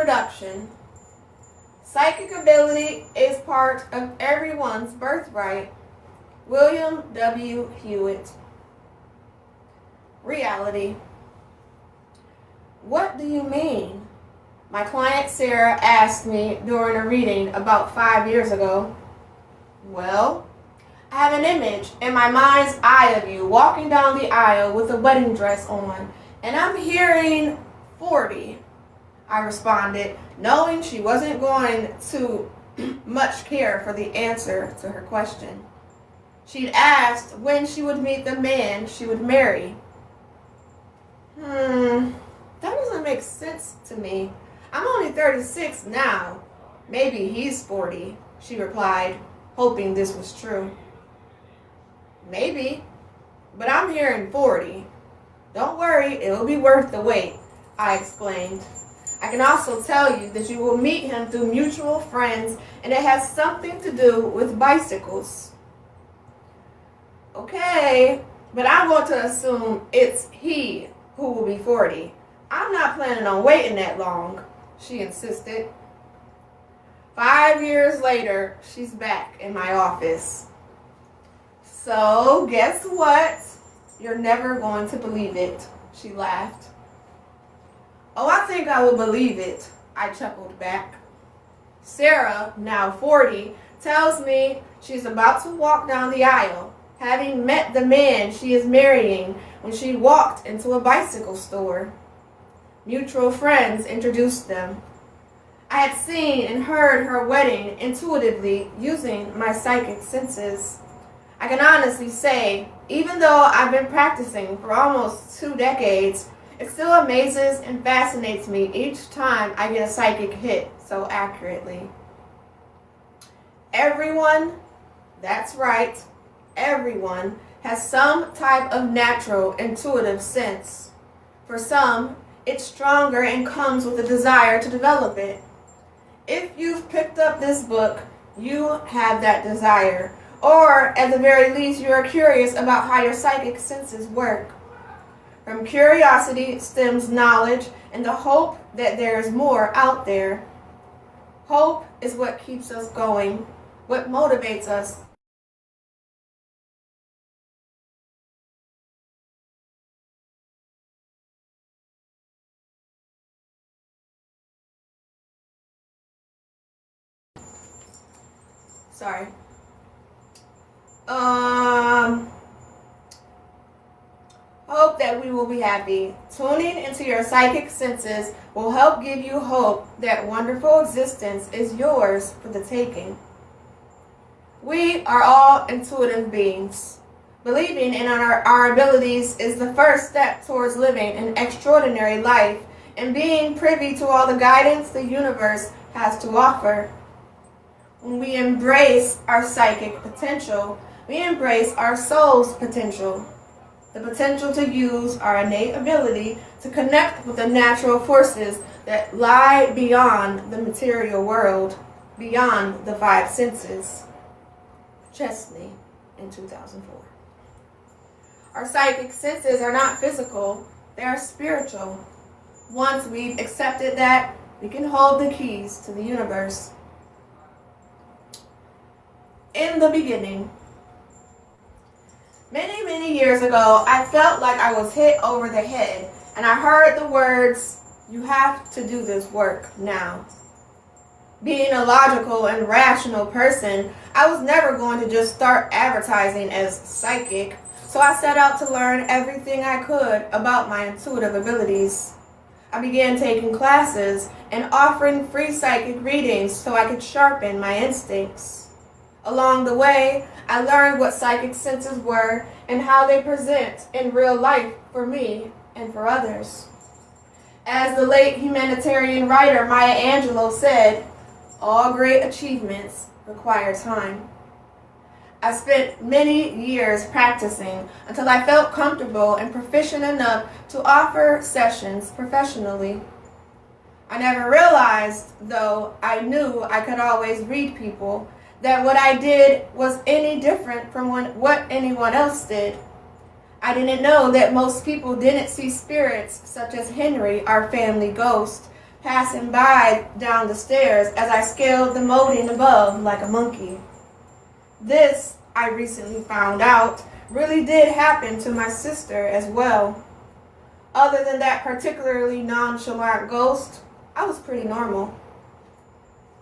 Introduction. Psychic ability is part of everyone's birthright. William W. Hewitt. Reality. What do you mean? My client Sarah asked me during a reading about 5 years ago. Well, I have an image in my mind's eye of you walking down the aisle with a wedding dress on, and I'm hearing 40. I responded, knowing she wasn't going to much care for the answer to her question. She'd asked when she would meet the man she would marry. That doesn't make sense to me. I'm only 36 now. Maybe he's 40, she replied, hoping this was true. Maybe, but I'm hearing 40. Don't worry, it'll be worth the wait, I explained. I can also tell you that you will meet him through mutual friends, and it has something to do with bicycles. Okay, but I'm going to assume it's he who will be 40. I'm not planning on waiting that long, she insisted. 5 years later, she's back in my office. So, guess what? You're never going to believe it, she laughed. Oh, I think I will believe it, I chuckled back. Sarah, now 40, tells me she's about to walk down the aisle, having met the man she is marrying when she walked into a bicycle store. Mutual friends introduced them. I had seen and heard her wedding intuitively using my psychic senses. I can honestly say, even though I've been practicing for almost 2 decades, it still amazes and fascinates me each time I get a psychic hit so accurately. Everyone, that's right, everyone has some type of natural intuitive sense. For some, it's stronger and comes with a desire to develop it. If you've picked up this book, you have that desire, or at the very least you are curious about how your psychic senses work. From curiosity stems knowledge and the hope that there is more out there. Hope is what keeps us going, what motivates us. Hope that we will be happy. Tuning into your psychic senses will help give you hope that wonderful existence is yours for the taking. We are all intuitive beings. Believing in our abilities is the first step towards living an extraordinary life and being privy to all the guidance the universe has to offer. When we embrace our psychic potential, we embrace our soul's potential. The potential to use our innate ability to connect with the natural forces that lie beyond the material world, beyond the 5 senses. Chesley in 2004. Our psychic senses are not physical, they are spiritual. Once we've accepted that, we can hold the keys to the universe. In the beginning. Many years ago, I felt like I was hit over the head, and I heard the words, "You have to do this work now." Being a logical and rational person, I was never going to just start advertising as psychic, so I set out to learn everything I could about my intuitive abilities. I began taking classes and offering free psychic readings so I could sharpen my instincts. Along the way, I learned what psychic senses were and how they present in real life for me and for others. As the late humanitarian writer Maya Angelou said, all great achievements require time. I spent many years practicing until I felt comfortable and proficient enough to offer sessions professionally. I never realized, though I knew I could always read people, that what I did was any different from what anyone else did. I didn't know that most people didn't see spirits such as Henry, our family ghost, passing by down the stairs as I scaled the molding above like a monkey. This, I recently found out, really did happen to my sister as well. Other than that particularly nonchalant ghost, I was pretty normal.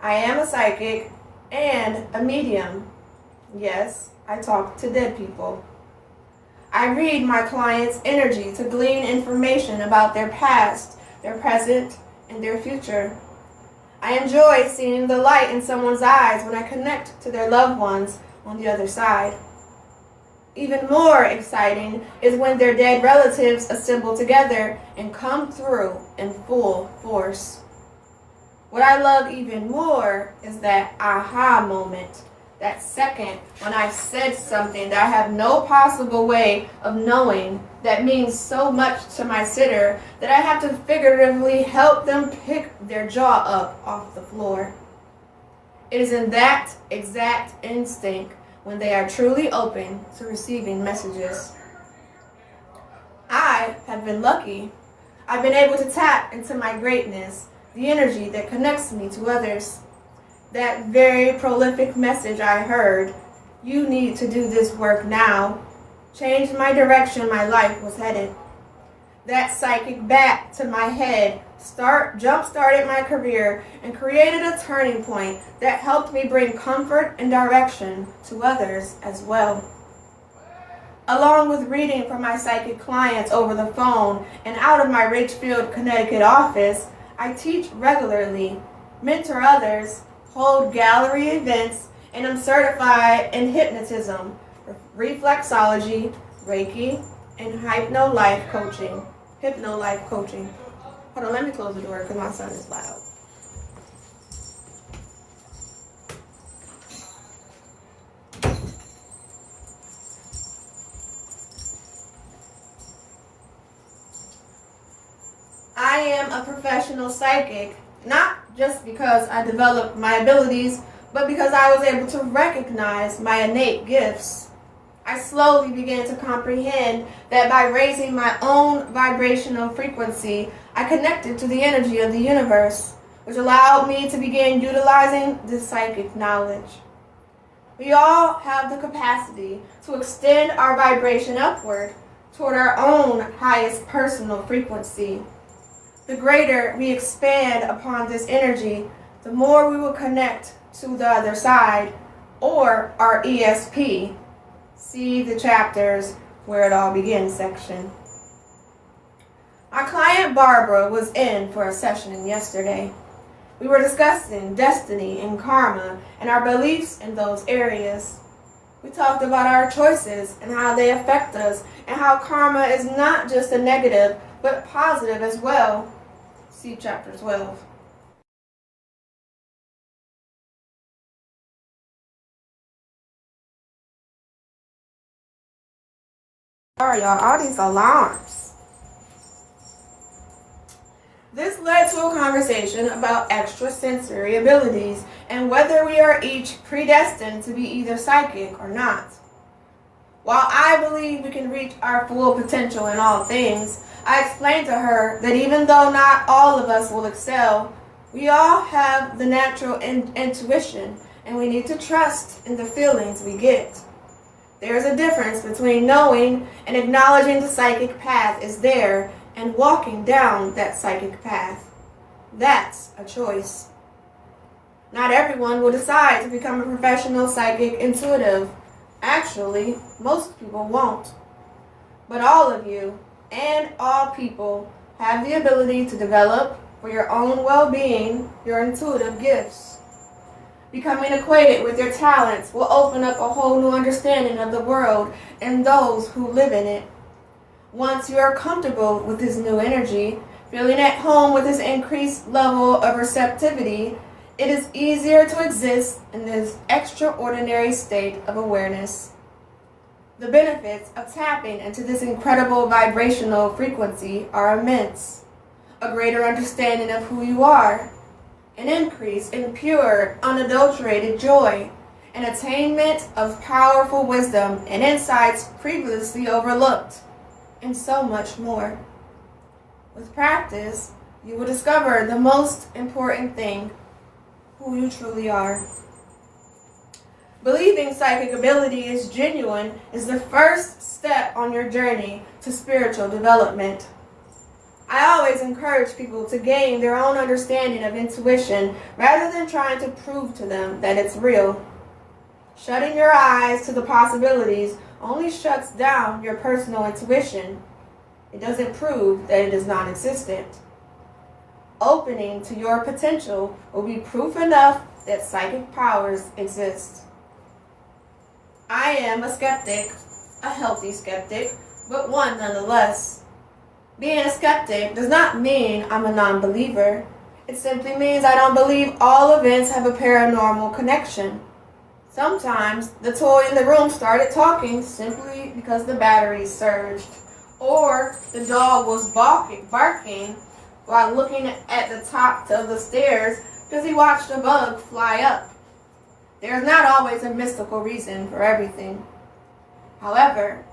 I am a psychic and a medium. Yes, I talk to dead people. I read my clients' energy to glean information about their past, their present, and their future. I enjoy seeing the light in someone's eyes when I connect to their loved ones on the other side. Even more exciting is when their dead relatives assemble together and come through in full force. What I love even more is that aha moment, that second when I said something that I have no possible way of knowing that means so much to my sitter that I have to figuratively help them pick their jaw up off the floor. It is in that exact instinct when they are truly open to receiving messages. I have been lucky. I've been able to tap into my greatness, the energy that connects me to others. That very prolific message I heard, "You need to do this work now," changed my direction my life was headed. That psychic bat to my head jump-started my career and created a turning point that helped me bring comfort and direction to others as well. Along with reading for my psychic clients over the phone and out of my Ridgefield, Connecticut office, I teach regularly, mentor others, hold gallery events, and I'm certified in hypnotism, reflexology, Reiki, and hypno-life coaching. Hold on, let me close the door because my son is loud. I am a professional psychic, not just because I developed my abilities, but because I was able to recognize my innate gifts. I slowly began to comprehend that by raising my own vibrational frequency, I connected to the energy of the universe, which allowed me to begin utilizing this psychic knowledge. We all have the capacity to extend our vibration upward toward our own highest personal frequency. The greater we expand upon this energy, the more we will connect to the other side, or our ESP. See the chapters where it all begins section. My client Barbara was in for a session yesterday. We were discussing destiny and karma and our beliefs in those areas. We talked about our choices and how they affect us and how karma is not just a negative but positive as well. See chapter 12. Sorry y'all, all these alarms. This led to a conversation about extrasensory abilities and whether we are each predestined to be either psychic or not. While I believe we can reach our full potential in all things, I explained to her that even though not all of us will excel, we all have the natural intuition and we need to trust in the feelings we get. There is a difference between knowing and acknowledging the psychic path is there and walking down that psychic path. That's a choice. Not everyone will decide to become a professional psychic intuitive. Actually, most people won't. But all of you and all people have the ability to develop for your own well-being your intuitive gifts. Becoming acquainted with your talents will open up a whole new understanding of the world and those who live in it. Once you are comfortable with this new energy, feeling at home with this increased level of receptivity, it is easier to exist in this extraordinary state of awareness. The benefits of tapping into this incredible vibrational frequency are immense. A greater understanding of who you are, an increase in pure, unadulterated joy, an attainment of powerful wisdom and insights previously overlooked, and so much more. With practice, you will discover the most important thing, who you truly are. Believing psychic ability is genuine is the first step on your journey to spiritual development. I always encourage people to gain their own understanding of intuition rather than trying to prove to them that it's real. Shutting your eyes to the possibilities only shuts down your personal intuition. It doesn't prove that it is non-existent. Opening to your potential will be proof enough that psychic powers exist. I am a skeptic, a healthy skeptic, but one nonetheless. Being a skeptic does not mean I'm a non-believer. It simply means I don't believe all events have a paranormal connection. Sometimes the toy in the room started talking simply because the batteries surged, or the dog was barking while looking at the top of the stairs because he watched a bug fly up. There's not always a mystical reason for everything. However,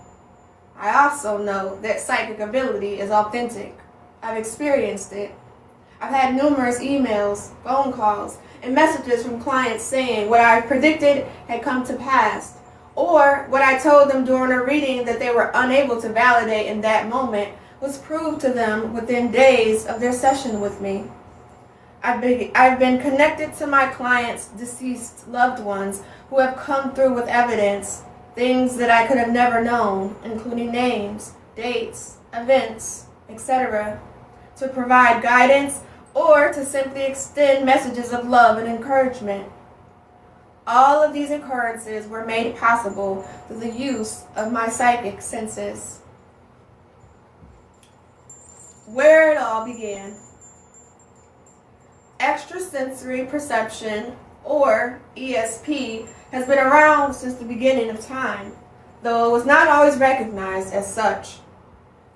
I also know that psychic ability is authentic. I've experienced it. I've had numerous emails, phone calls, and messages from clients saying what I predicted had come to pass, or what I told them during a reading that they were unable to validate in that moment was proved to them within days of their session with me. I've been connected to my clients' deceased loved ones who have come through with evidence, things that I could have never known, including names, dates, events, etc., to provide guidance or to simply extend messages of love and encouragement. All of these occurrences were made possible through the use of my psychic senses. Where it all began. Extrasensory perception, or ESP, has been around since the beginning of time, though it was not always recognized as such.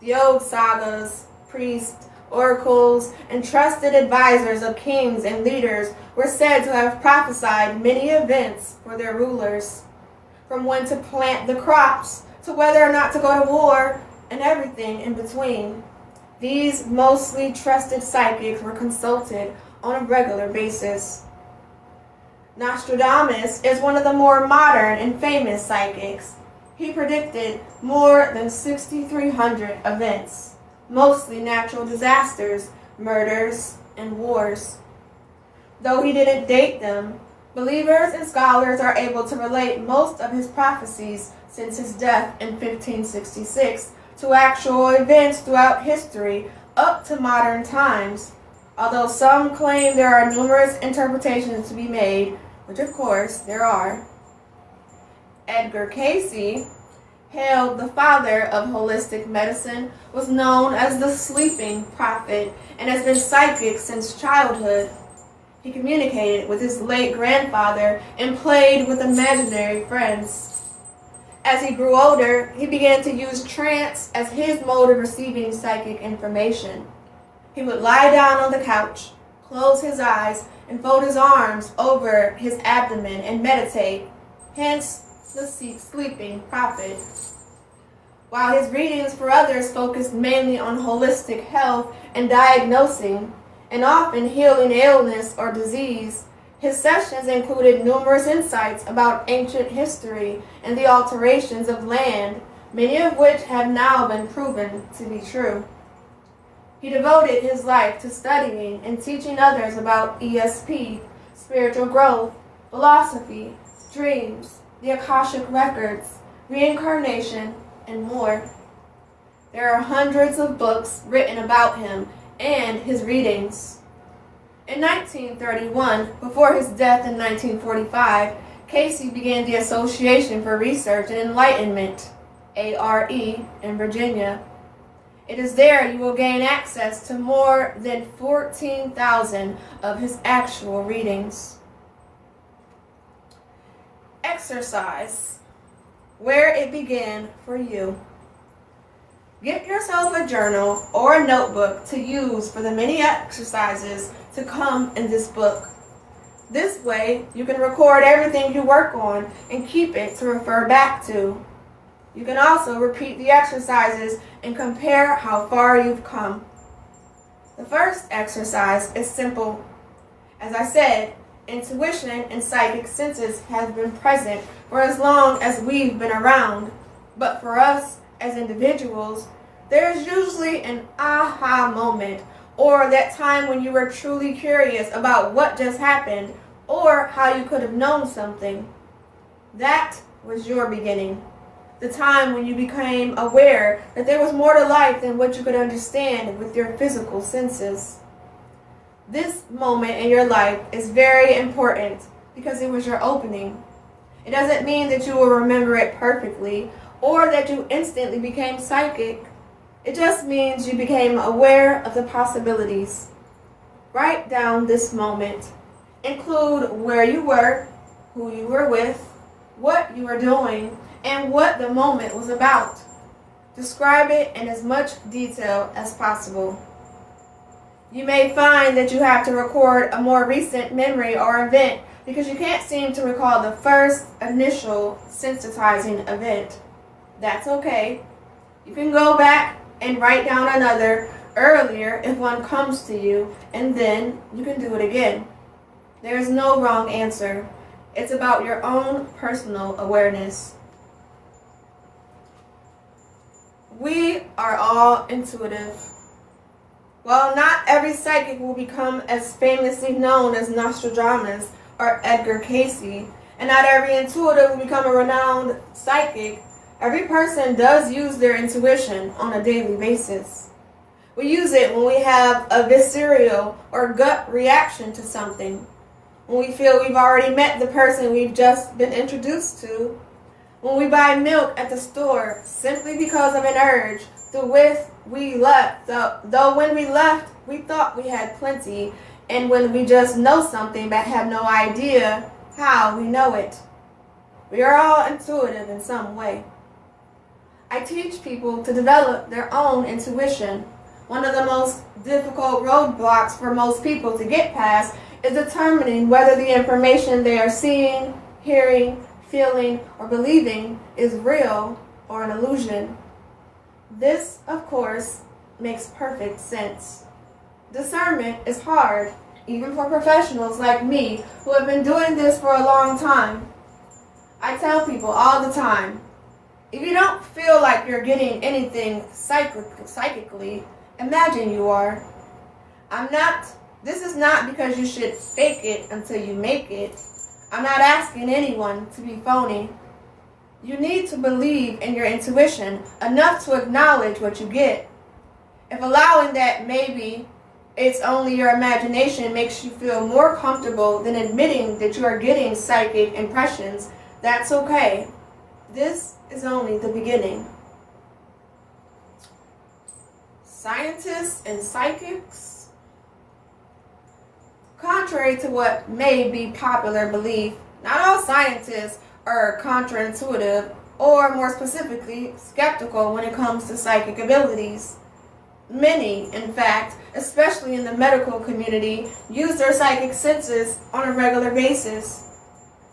The old sagas, priests, oracles, and trusted advisors of kings and leaders were said to have prophesied many events for their rulers, from when to plant the crops to whether or not to go to war, and everything in between. These mostly trusted psychics were consulted on a regular basis. Nostradamus is one of the more modern and famous psychics. He predicted more than 6,300 events, mostly natural disasters, murders, and wars. Though he didn't date them, believers and scholars are able to relate most of his prophecies since his death in 1566 to actual events throughout history up to modern times, although some claim there are numerous interpretations to be made, which of course there are. Edgar Cayce, hailed the father of holistic medicine, was known as the sleeping prophet and has been psychic since childhood. He communicated with his late grandfather and played with imaginary friends. As he grew older, he began to use trance as his mode of receiving psychic information. He would lie down on the couch, close his eyes, and fold his arms over his abdomen and meditate, hence the sleeping prophet. While his readings for others focused mainly on holistic health and diagnosing, and often healing illness or disease, his sessions included numerous insights about ancient history and the alterations of land, many of which have now been proven to be true. He devoted his life to studying and teaching others about ESP, spiritual growth, philosophy, dreams, the Akashic records, reincarnation, and more. There are hundreds of books written about him and his readings. In 1931, before his death in 1945, Cayce began the Association for Research and Enlightenment, ARE, in Virginia. It is there you will gain access to more than 14,000 of his actual readings. Exercise. Where it began for you. Get yourself a journal or a notebook to use for the many exercises to come in this book. This way, you can record everything you work on and keep it to refer back to. You can also repeat the exercises and compare how far you've come. The first exercise is simple. As I said, intuition and psychic senses have been present for as long as we've been around. But for us as individuals, there's usually an aha moment, or that time when you were truly curious about what just happened or how you could have known something. That was your beginning. The time when you became aware that there was more to life than what you could understand with your physical senses. This moment in your life is very important because it was your opening. It doesn't mean that you will remember it perfectly or that you instantly became psychic. It just means you became aware of the possibilities. Write down this moment. Include where you were, who you were with, what you were doing, and what the moment was about. Describe it in as much detail as possible. You may find that you have to record a more recent memory or event because you can't seem to recall the first initial sensitizing event. That's okay. You can go back and write down another earlier if one comes to you, and then you can do it again. There is no wrong answer. It's about your own personal awareness. We are all intuitive. While not every psychic will become as famously known as Nostradamus or Edgar Cayce, and not every intuitive will become a renowned psychic, every person does use their intuition on a daily basis. We use it when we have a visceral or gut reaction to something, when we feel we've already met the person we've just been introduced to, when we buy milk at the store simply because of an urge, though when we left, we thought we had plenty, and when we just know something but have no idea how we know it. We are all intuitive in some way. I teach people to develop their own intuition. One of the most difficult roadblocks for most people to get past is determining whether the information they are seeing, hearing, feeling, or believing is real or an illusion. This, of course, makes perfect sense. Discernment is hard, even for professionals like me who have been doing this for a long time. I tell people all the time, if you don't feel like you're getting anything psychically, imagine you are. This is not because you should fake it until you make it. I'm not asking anyone to be phony. You need to believe in your intuition enough to acknowledge what you get. If allowing that maybe it's only your imagination makes you feel more comfortable than admitting that you are getting psychic impressions, that's okay. This is only the beginning. Scientists and psychics. Contrary to what may be popular belief, not all scientists are counterintuitive, or more specifically, skeptical when it comes to psychic abilities. Many, in fact, especially in the medical community, use their psychic senses on a regular basis.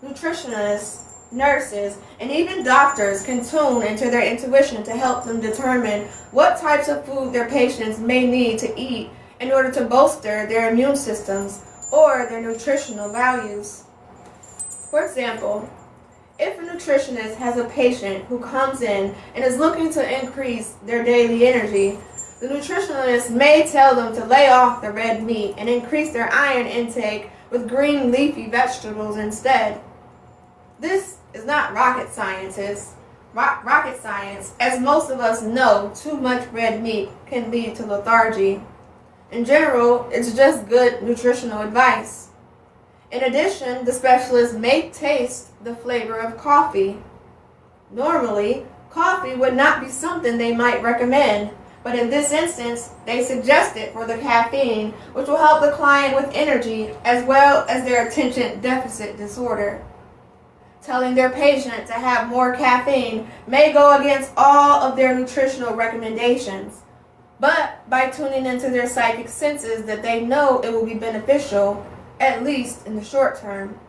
Nutritionists, nurses, and even doctors can tune into their intuition to help them determine what types of food their patients may need to eat in order to bolster their immune systems or their nutritional values. For example, if a nutritionist has a patient who comes in and is looking to increase their daily energy, the nutritionist may tell them to lay off the red meat and increase their iron intake with green leafy vegetables instead. This is not rocket science, as most of us know too much red meat can lead to lethargy. In general, it's just good nutritional advice. In addition, the specialist may taste the flavor of coffee. Normally, coffee would not be something they might recommend, but in this instance, they suggest it for the caffeine, which will help the client with energy as well as their attention deficit disorder. Telling their patient to have more caffeine may go against all of their nutritional recommendations, but by tuning into their psychic senses that they know it will be beneficial, at least in the short term.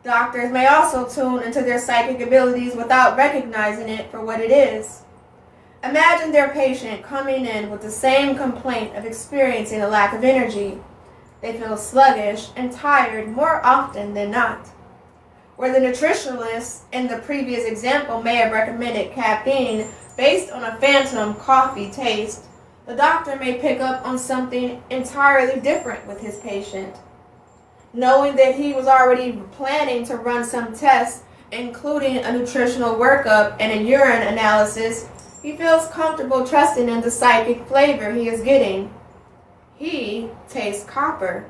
Doctors may also tune into their psychic abilities without recognizing it for what it is. Imagine their patient coming in with the same complaint of experiencing a lack of energy. They feel sluggish and tired more often than not. Where the nutritionist in the previous example may have recommended caffeine based on a phantom coffee taste, the doctor may pick up on something entirely different with his patient. Knowing that he was already planning to run some tests, including a nutritional workup and a urine analysis, he feels comfortable trusting in the psychic flavor he is getting. He tastes copper.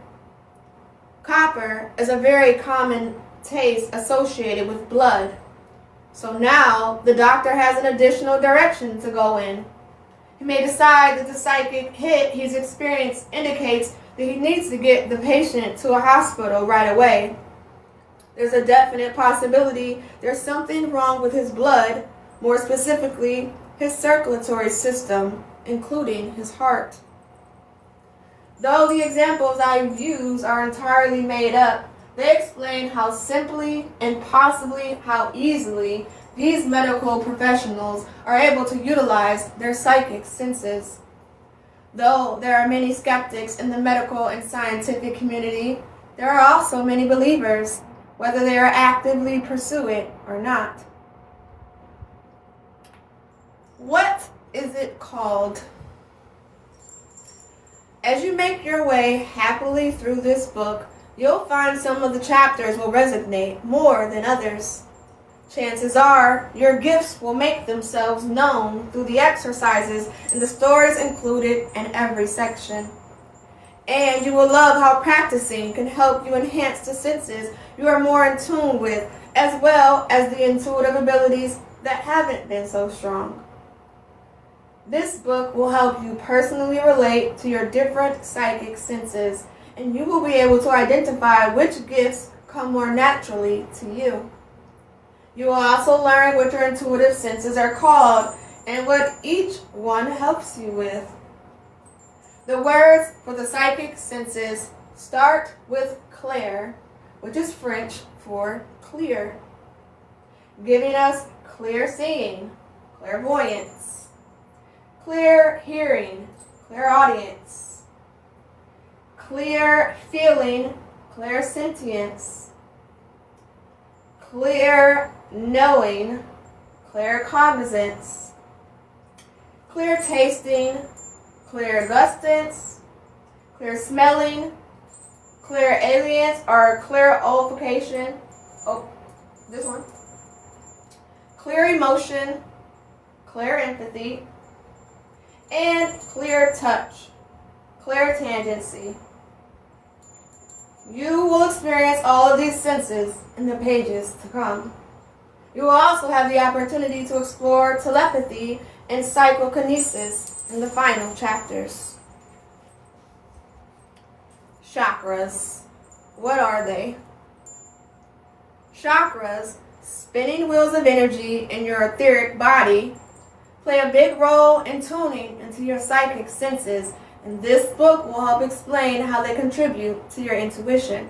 Copper is a very common taste associated with blood. So now the doctor has an additional direction to go in. He may decide that the psychic hit he's experienced indicates that he needs to get the patient to a hospital right away. There's a definite possibility there's something wrong with his blood, more specifically his circulatory system, including his heart. Though the examples I use are entirely made up, they explain how simply and possibly how easily these medical professionals are able to utilize their psychic senses. Though there are many skeptics in the medical and scientific community, there are also many believers, whether they are actively pursue it or not. What is it called? As you make your way happily through this book, you'll find some of the chapters will resonate more than others. Chances are your gifts will make themselves known through the exercises and the stories included in every section. And you will love how practicing can help you enhance the senses you are more in tune with, as well as the intuitive abilities that haven't been so strong. This book will help you personally relate to your different psychic senses, and you will be able to identify which gifts come more naturally to you. You will also learn what your intuitive senses are called and what each one helps you with. The words for the psychic senses start with clair, which is French for clear, giving us clear seeing, clairvoyance, clear hearing, clairaudience, clear feeling, clairsentience, clear knowing, claircognizance, clear tasting, clear gustance, clear smelling, clear alience or clear olfaction. Oh, this one. Clear emotion, clear empathy, and clear touch, clear tangency. You will experience all of these senses in the pages to come. You will also have the opportunity to explore telepathy and psychokinesis in the final chapters. Chakras. What are they? Chakras, spinning wheels of energy in your etheric body, play a big role in tuning into your psychic senses, and this book will help explain how they contribute to your intuition.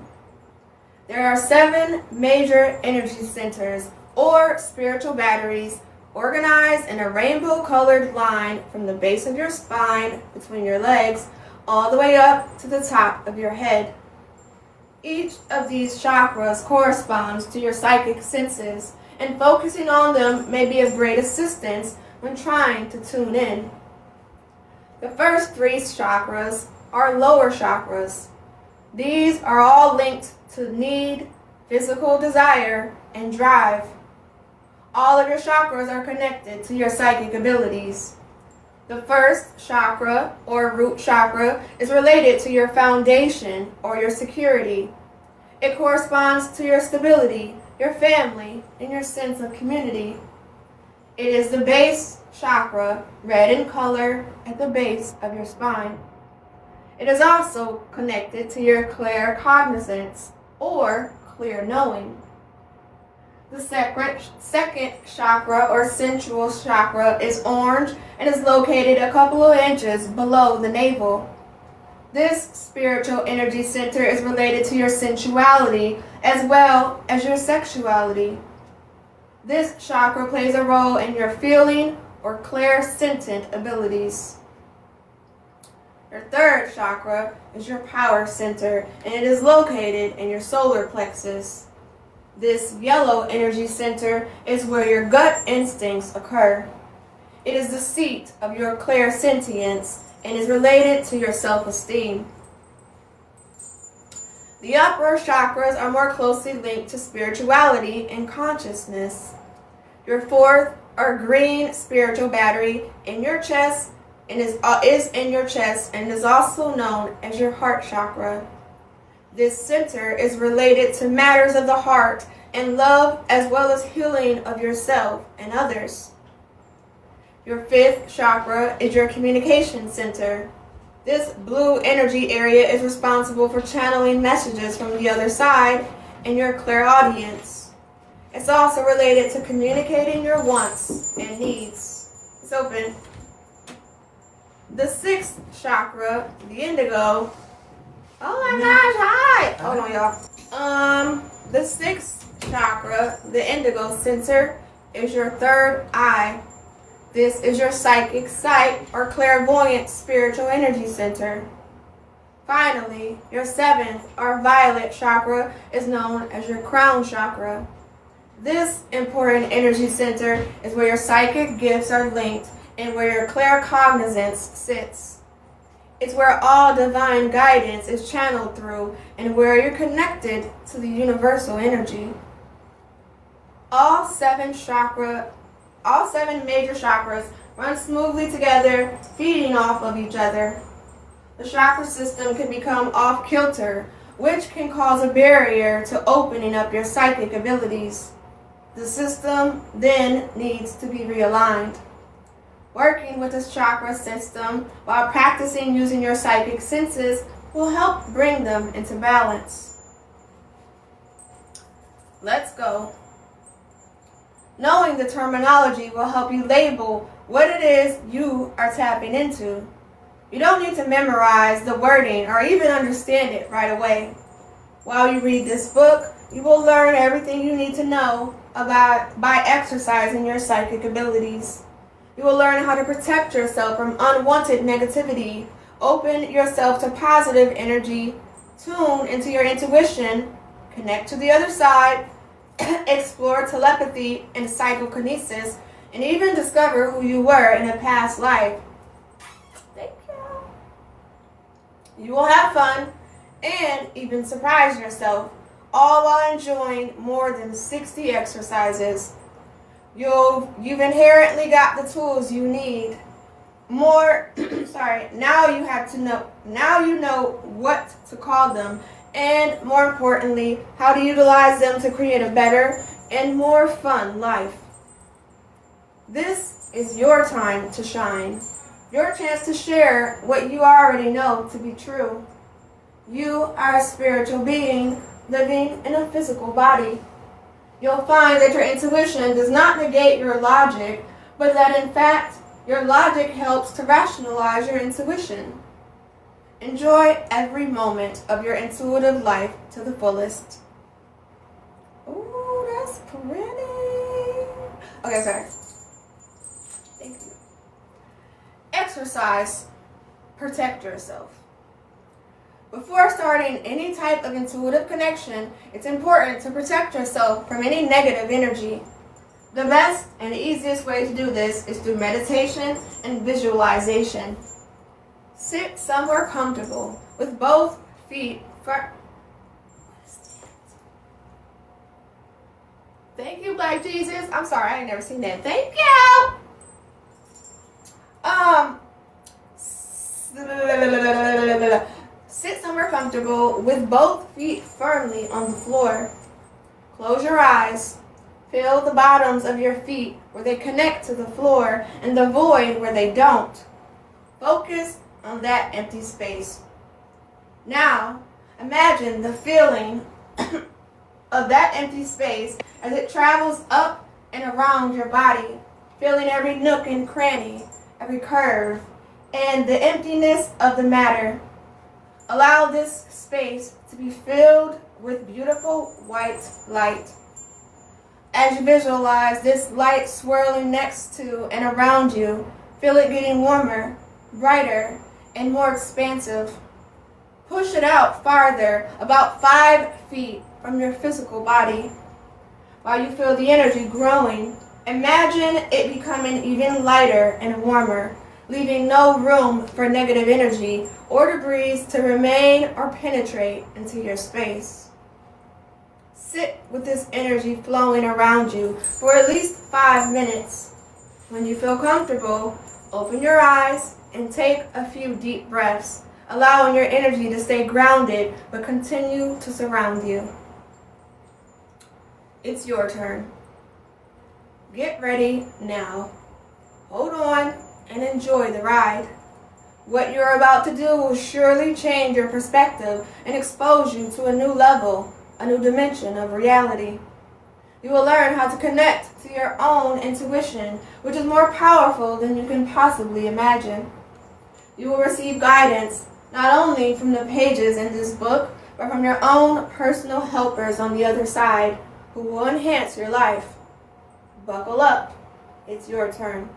There are 7 major energy centers, or spiritual batteries, organized in a rainbow-colored line from the base of your spine, between your legs, all the way up to the top of your head. Each of these chakras corresponds to your psychic senses, and focusing on them may be of great assistance when trying to tune in. The first 3 chakras are lower chakras. These are all linked to need, physical desire, and drive. All of your chakras are connected to your psychic abilities. The first chakra, or root chakra, is related to your foundation or your security. It corresponds to your stability, your family, and your sense of community. It is the base chakra, red in color, at the base of your spine. It is also connected to your claircognizance, or clear knowing. The second chakra, or sensual chakra, is orange and is located a couple of inches below the navel. This spiritual energy center is related to your sensuality as well as your sexuality. This chakra plays a role in your feeling or clairsentient abilities. Your third chakra is your power center, and it is located in your solar plexus. This yellow energy center is where your gut instincts occur. It is the seat of your clairsentience and is related to your self-esteem. The upper chakras are more closely linked to spirituality and consciousness. Your fourth or green spiritual battery in your chest and is in your chest and is also known as your heart chakra. This center is related to matters of the heart and love, as well as healing of yourself and others. Your fifth chakra is your communication center. This blue energy area is responsible for channeling messages from the other side and your clairaudience. It's also related to communicating your wants and needs. It's open. The sixth chakra, the indigo. Oh my gosh, hi! Hold on, y'all. The sixth chakra, the indigo center, is your third eye. This is your psychic sight or clairvoyant spiritual energy center. Finally, your seventh or violet chakra is known as your crown chakra. This important energy center is where your psychic gifts are linked and where your claircognizance sits. It's where all divine guidance is channeled through and where you're connected to the universal energy. All seven major chakras run smoothly together, feeding off of each other. The chakra system can become off kilter, which can cause a barrier to opening up your psychic abilities. The system then needs to be realigned. Working with this chakra system while practicing using your psychic senses will help bring them into balance. Let's go. Knowing the terminology will help you label what it is you are tapping into. You don't need to memorize the wording or even understand it right away. While you read this book, you will learn everything you need to know by exercising your psychic abilities. You will learn how to protect yourself from unwanted negativity, open yourself to positive energy, tune into your intuition, connect to the other side, explore telepathy and psychokinesis, and even discover who you were in a past life. Thank you. You will have fun and even surprise yourself, all while enjoying more than 60 exercises. You've inherently got the tools you need. Now you know what to call them, and more importantly, how to utilize them to create a better and more fun life. This is your time to shine, your chance to share what you already know to be true. You are a spiritual being living in a physical body. You'll find that your intuition does not negate your logic, but that in fact, your logic helps to rationalize your intuition. Enjoy every moment of your intuitive life to the fullest. Ooh, that's pretty. Okay, sorry. Thank you. Exercise. Protect yourself. Before starting any type of intuitive connection, it's important to protect yourself from any negative energy. The best and easiest way to do this is through meditation and visualization. Sit somewhere comfortable with both feet firm. Thank you, Black Jesus. I'm sorry, I ain't never seen that. Thank you. Sit somewhere comfortable with both feet firmly on the floor. Close your eyes. Feel the bottoms of your feet where they connect to the floor and the void where they don't. Focus on that empty space. Now, imagine the feeling of that empty space as it travels up and around your body, feeling every nook and cranny, every curve, and the emptiness of the matter. Allow this space to be filled with beautiful white light. As you visualize this light swirling next to and around you, feel it getting warmer, brighter, and more expansive. Push it out farther, about 5 feet from your physical body. While you feel the energy growing, imagine it becoming even lighter and warmer, leaving no room for negative energy or debris to remain or penetrate into your space. Sit with this energy flowing around you for at least 5 minutes. When you feel comfortable, open your eyes and take a few deep breaths, allowing your energy to stay grounded but continue to surround you. It's your turn. Get ready now. Hold on and enjoy the ride. What you're about to do will surely change your perspective and expose you to a new level, a new dimension of reality. You will learn how to connect to your own intuition, which is more powerful than you can possibly imagine. You will receive guidance not only from the pages in this book, but from your own personal helpers on the other side who will enhance your life. Buckle up. It's your turn.